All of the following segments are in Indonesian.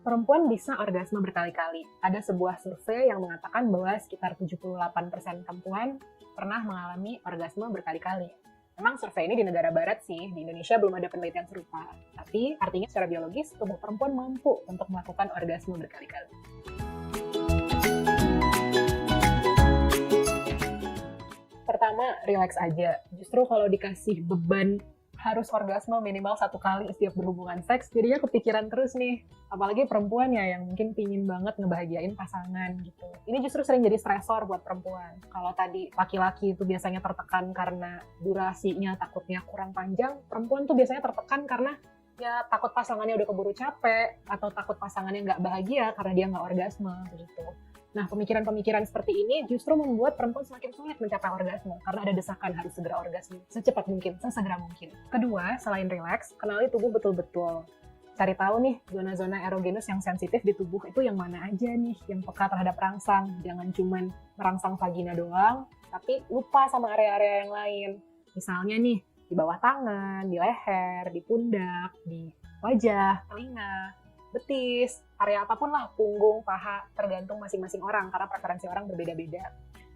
Perempuan bisa orgasme berkali-kali. Ada sebuah survei yang mengatakan bahwa sekitar 78% perempuan pernah mengalami orgasme berkali-kali. Memang survei ini di negara barat sih, di Indonesia belum ada penelitian serupa. Tapi artinya secara biologis, tubuh perempuan mampu untuk melakukan orgasme berkali-kali. Pertama, relax aja. Justru kalau dikasih beban harus orgasme minimal 1 kali setiap berhubungan seks, jadinya kepikiran terus nih. Apalagi perempuan ya yang mungkin pingin banget ngebahagiain pasangan gitu. Ini justru sering jadi stresor buat perempuan. Kalau tadi laki-laki itu biasanya tertekan karena durasinya takutnya kurang panjang, perempuan tuh biasanya tertekan karena ya takut pasangannya udah keburu capek, atau takut pasangannya nggak bahagia karena dia nggak orgasme begitu. Nah, pemikiran-pemikiran seperti ini justru membuat perempuan semakin sulit mencapai orgasme karena ada desakan harus segera orgasme secepat mungkin, sesegera mungkin. Kedua, selain relax, kenali tubuh betul-betul. Cari tahu nih, zona-zona erogenus yang sensitif di tubuh itu yang mana aja nih, yang peka terhadap rangsang. Jangan cuman merangsang vagina doang, tapi lupa sama area-area yang lain. Misalnya nih, di bawah tangan, di leher, di pundak, di wajah, telinga, betis, area apapun lah, punggung, paha, tergantung masing-masing orang karena preferensi orang berbeda-beda.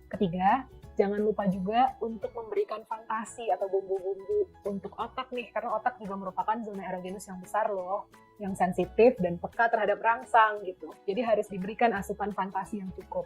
Ketiga, jangan lupa juga untuk memberikan fantasi atau bumbu-bumbu untuk otak nih, karena otak juga merupakan zona erogenus yang besar loh, yang sensitif dan peka terhadap rangsang gitu. Jadi harus diberikan asupan fantasi yang cukup.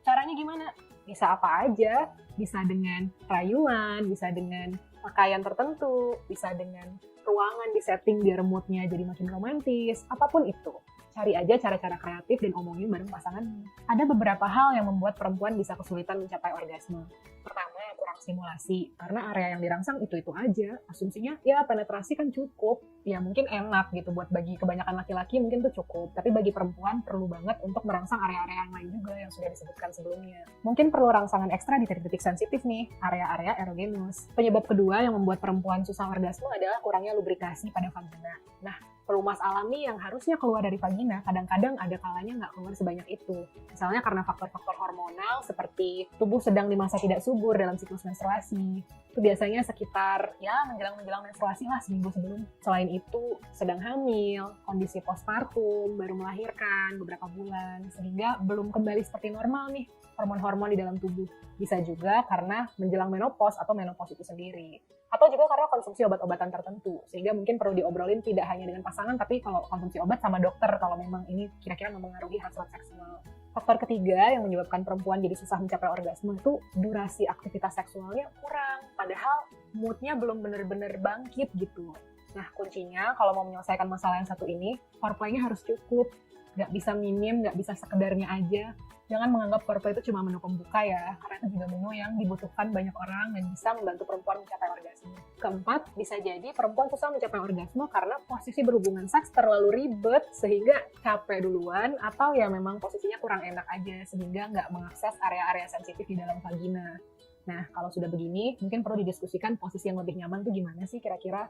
Caranya gimana? Bisa apa aja, bisa dengan rayuan, bisa dengan pakaian tertentu, bisa dengan ruangan di setting biar moodnya jadi makin romantis, apapun itu. Cari aja cara-cara kreatif dan omongin bareng pasangan. Ada beberapa hal yang membuat perempuan bisa kesulitan mencapai orgasme. Pertama, kurang stimulasi, karena area yang dirangsang itu-itu aja. Asumsinya, ya penetrasi kan cukup. Ya mungkin enak gitu, buat bagi kebanyakan laki-laki mungkin tuh cukup. Tapi bagi perempuan perlu banget untuk merangsang area-area yang lain juga yang sudah disebutkan sebelumnya. Mungkin perlu rangsangan ekstra di titik-titik sensitif nih, area-area erogenus. Penyebab kedua yang membuat perempuan susah orgasme adalah kurangnya lubrikasi pada vagina. Nah, pelumas alami yang harusnya keluar dari vagina, kadang-kadang ada kalanya nggak keluar sebanyak itu. Misalnya karena faktor-faktor hormonal seperti tubuh sedang di masa tidak subur dalam siklus menstruasi. Itu biasanya sekitar ya menjelang menstruasi lah, seminggu sebelum. Selain itu, sedang hamil, kondisi postpartum, baru melahirkan beberapa bulan, sehingga belum kembali seperti normal nih hormon-hormon di dalam tubuh. Bisa juga karena menjelang menopause atau menopause itu sendiri. Atau juga karena konsumsi obat-obatan tertentu, sehingga mungkin perlu diobrolin tidak hanya dengan pasangan, tapi kalau konsumsi obat sama dokter kalau memang ini kira-kira mempengaruhi hasrat seksual. Faktor ketiga yang menyebabkan perempuan jadi susah mencapai orgasme itu durasi aktivitas seksualnya kurang, padahal moodnya belum benar-benar bangkit gitu. Nah, kuncinya kalau mau menyelesaikan masalah yang satu ini, foreplay-nya harus cukup. Nggak bisa minim, nggak bisa sekedarnya aja. Jangan menganggap foreplay itu cuma menu pembuka ya, karena itu juga menu yang dibutuhkan banyak orang dan bisa membantu perempuan mencapai orgasme. Keempat, bisa jadi perempuan susah mencapai orgasme karena posisi berhubungan seks terlalu ribet sehingga capek duluan, atau ya memang posisinya kurang enak aja sehingga nggak mengakses area-area sensitif di dalam vagina. Nah, kalau sudah begini, mungkin perlu didiskusikan posisi yang lebih nyaman tuh gimana sih kira-kira.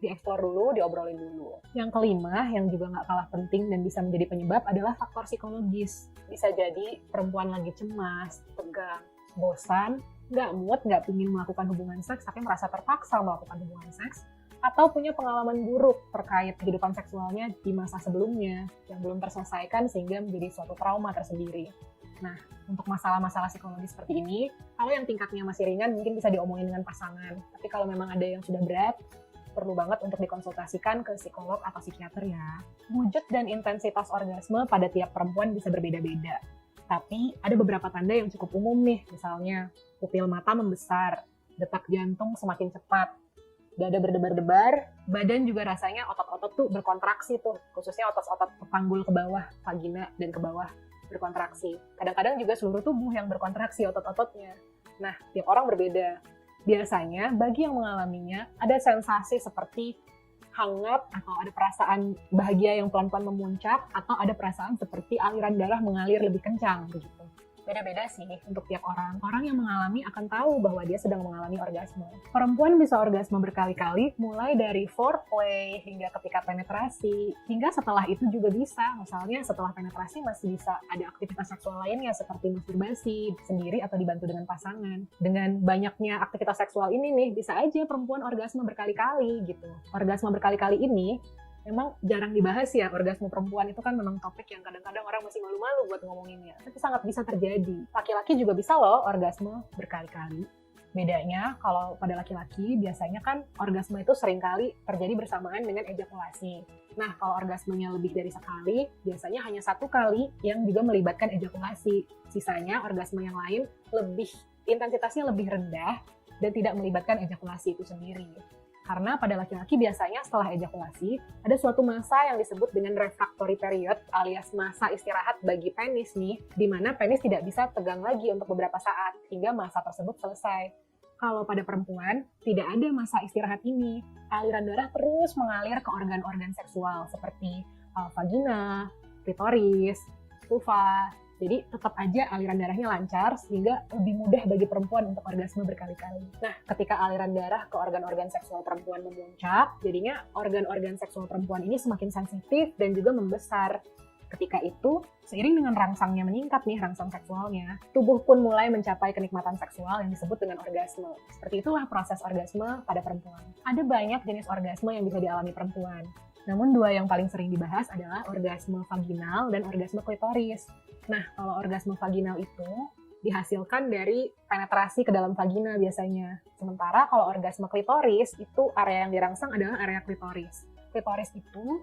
Dieksplor dulu, diobrolin dulu. Yang kelima, yang juga nggak kalah penting dan bisa menjadi penyebab adalah faktor psikologis. Bisa jadi perempuan lagi cemas, tegang, bosan, nggak mood, nggak ingin melakukan hubungan seks, tapi merasa terpaksa melakukan hubungan seks, atau punya pengalaman buruk terkait kehidupan seksualnya di masa sebelumnya yang belum terselesaikan sehingga menjadi suatu trauma tersendiri. Nah, untuk masalah-masalah psikologis seperti ini, kalau yang tingkatnya masih ringan mungkin bisa diomongin dengan pasangan. Tapi kalau memang ada yang sudah berat, perlu banget untuk dikonsultasikan ke psikolog atau psikiater ya. Wujud dan intensitas orgasme pada tiap perempuan bisa berbeda-beda. Tapi ada beberapa tanda yang cukup umum nih, misalnya pupil mata membesar, detak jantung semakin cepat, dada berdebar-debar, badan juga rasanya otot-otot tuh berkontraksi tuh, khususnya otot-otot panggul ke bawah, vagina dan ke bawah berkontraksi. Kadang-kadang juga seluruh tubuh yang berkontraksi otot-ototnya. Nah, tiap orang berbeda. Biasanya, bagi yang mengalaminya, ada sensasi seperti hangat, atau ada perasaan bahagia yang pelan-pelan memuncak, atau ada perasaan seperti aliran darah mengalir lebih kencang, begitu. Beda-beda sih untuk tiap orang. Orang yang mengalami akan tahu bahwa dia sedang mengalami orgasme. Perempuan bisa orgasme berkali-kali, mulai dari foreplay hingga ketika penetrasi, hingga setelah itu juga bisa. Misalnya setelah penetrasi masih bisa ada aktivitas seksual lainnya seperti masturbasi, sendiri atau dibantu dengan pasangan. Dengan banyaknya aktivitas seksual ini nih, bisa aja perempuan orgasme berkali-kali gitu. Orgasme berkali-kali ini Memang jarang dibahas ya, orgasme perempuan itu kan memang topik yang kadang-kadang orang masih malu-malu buat ngomonginnya. Tapi sangat bisa terjadi. Laki-laki juga bisa loh orgasme berkali-kali. Bedanya kalau pada laki-laki biasanya kan orgasme itu seringkali terjadi bersamaan dengan ejakulasi. Nah, kalau orgasmenya lebih dari sekali, biasanya hanya satu kali yang juga melibatkan ejakulasi. Sisanya orgasme yang lain intensitasnya lebih rendah dan tidak melibatkan ejakulasi itu sendiri. Karena pada laki-laki biasanya setelah ejakulasi, ada suatu masa yang disebut dengan refractory period alias masa istirahat bagi penis nih, di mana penis tidak bisa tegang lagi untuk beberapa saat, hingga masa tersebut selesai. Kalau pada perempuan, tidak ada masa istirahat ini. Aliran darah terus mengalir ke organ-organ seksual, seperti vagina, klitoris, vulva. Jadi tetap aja aliran darahnya lancar sehingga lebih mudah bagi perempuan untuk orgasme berkali-kali. Nah, ketika aliran darah ke organ-organ seksual perempuan memuncak, jadinya organ-organ seksual perempuan ini semakin sensitif dan juga membesar. Ketika itu, seiring dengan rangsangnya meningkat nih, rangsang seksualnya, tubuh pun mulai mencapai kenikmatan seksual yang disebut dengan orgasme. Seperti itulah proses orgasme pada perempuan. Ada banyak jenis orgasme yang bisa dialami perempuan. Namun dua yang paling sering dibahas adalah orgasme vaginal dan orgasme klitoris. Nah, kalau orgasme vaginal itu dihasilkan dari penetrasi ke dalam vagina biasanya. Sementara kalau orgasme klitoris itu area yang dirangsang adalah area klitoris. Klitoris itu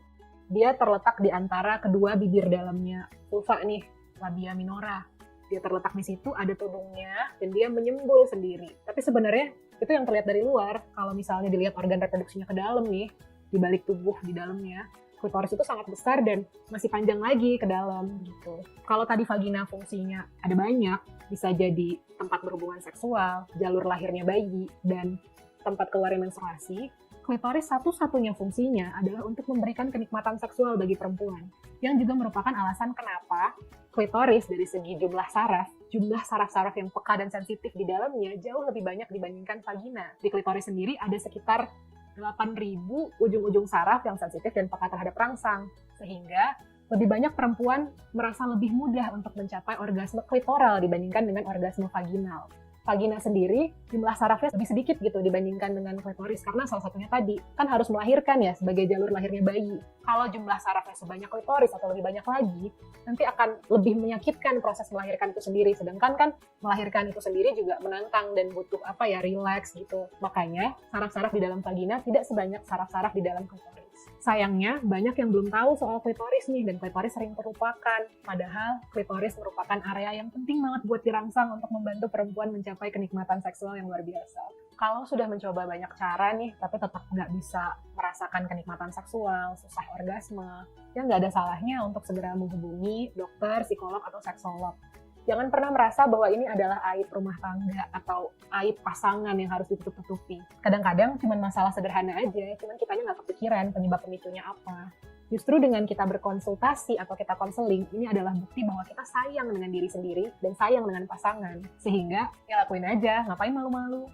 dia terletak di antara kedua bibir dalamnya vulva nih, labia minora. Dia terletak di situ, ada tudungnya, dan dia menyembul sendiri. Tapi sebenarnya itu yang terlihat dari luar. Kalau misalnya dilihat organ reproduksinya ke dalam nih, di balik tubuh di dalamnya, klitoris itu sangat besar dan masih panjang lagi ke dalam gitu. Kalau tadi vagina fungsinya ada banyak, bisa jadi tempat berhubungan seksual, jalur lahirnya bayi, dan tempat keluarnya menstruasi. Klitoris satu-satunya fungsinya adalah untuk memberikan kenikmatan seksual bagi perempuan, yang juga merupakan alasan kenapa klitoris dari segi jumlah saraf-saraf yang peka dan sensitif di dalamnya jauh lebih banyak dibandingkan vagina. Di klitoris sendiri ada sekitar 8.000 ujung-ujung saraf yang sensitif dan peka terhadap rangsang, sehingga lebih banyak perempuan merasa lebih mudah untuk mencapai orgasme klitoral dibandingkan dengan orgasme vaginal. Vagina sendiri, jumlah sarafnya lebih sedikit gitu dibandingkan dengan klitoris, karena salah satunya tadi, kan harus melahirkan ya sebagai jalur lahirnya bayi. Kalau jumlah sarafnya sebanyak klitoris atau lebih banyak lagi, nanti akan lebih menyakitkan proses melahirkan itu sendiri, sedangkan kan melahirkan itu sendiri juga menantang dan butuh relax gitu. Makanya, saraf-saraf di dalam vagina tidak sebanyak saraf-saraf di dalam klitoris. Sayangnya, banyak yang belum tahu soal klitoris nih, dan klitoris sering terlupakan. Padahal, klitoris merupakan area yang penting banget buat dirangsang untuk membantu perempuan mencapai kenikmatan seksual yang luar biasa. Kalau sudah mencoba banyak cara nih, tapi tetap nggak bisa merasakan kenikmatan seksual, susah orgasme, ya nggak ada salahnya untuk segera menghubungi dokter, psikolog, atau seksolog. Jangan pernah merasa bahwa ini adalah aib rumah tangga atau aib pasangan yang harus ditutup-tutupi. Kadang-kadang cuma masalah sederhana aja, cuman kitanya nggak kepikiran penyebab pemicunya apa. Justru dengan kita berkonsultasi atau kita konseling, ini adalah bukti bahwa kita sayang dengan diri sendiri dan sayang dengan pasangan. Sehingga ya lakuin aja, ngapain malu-malu.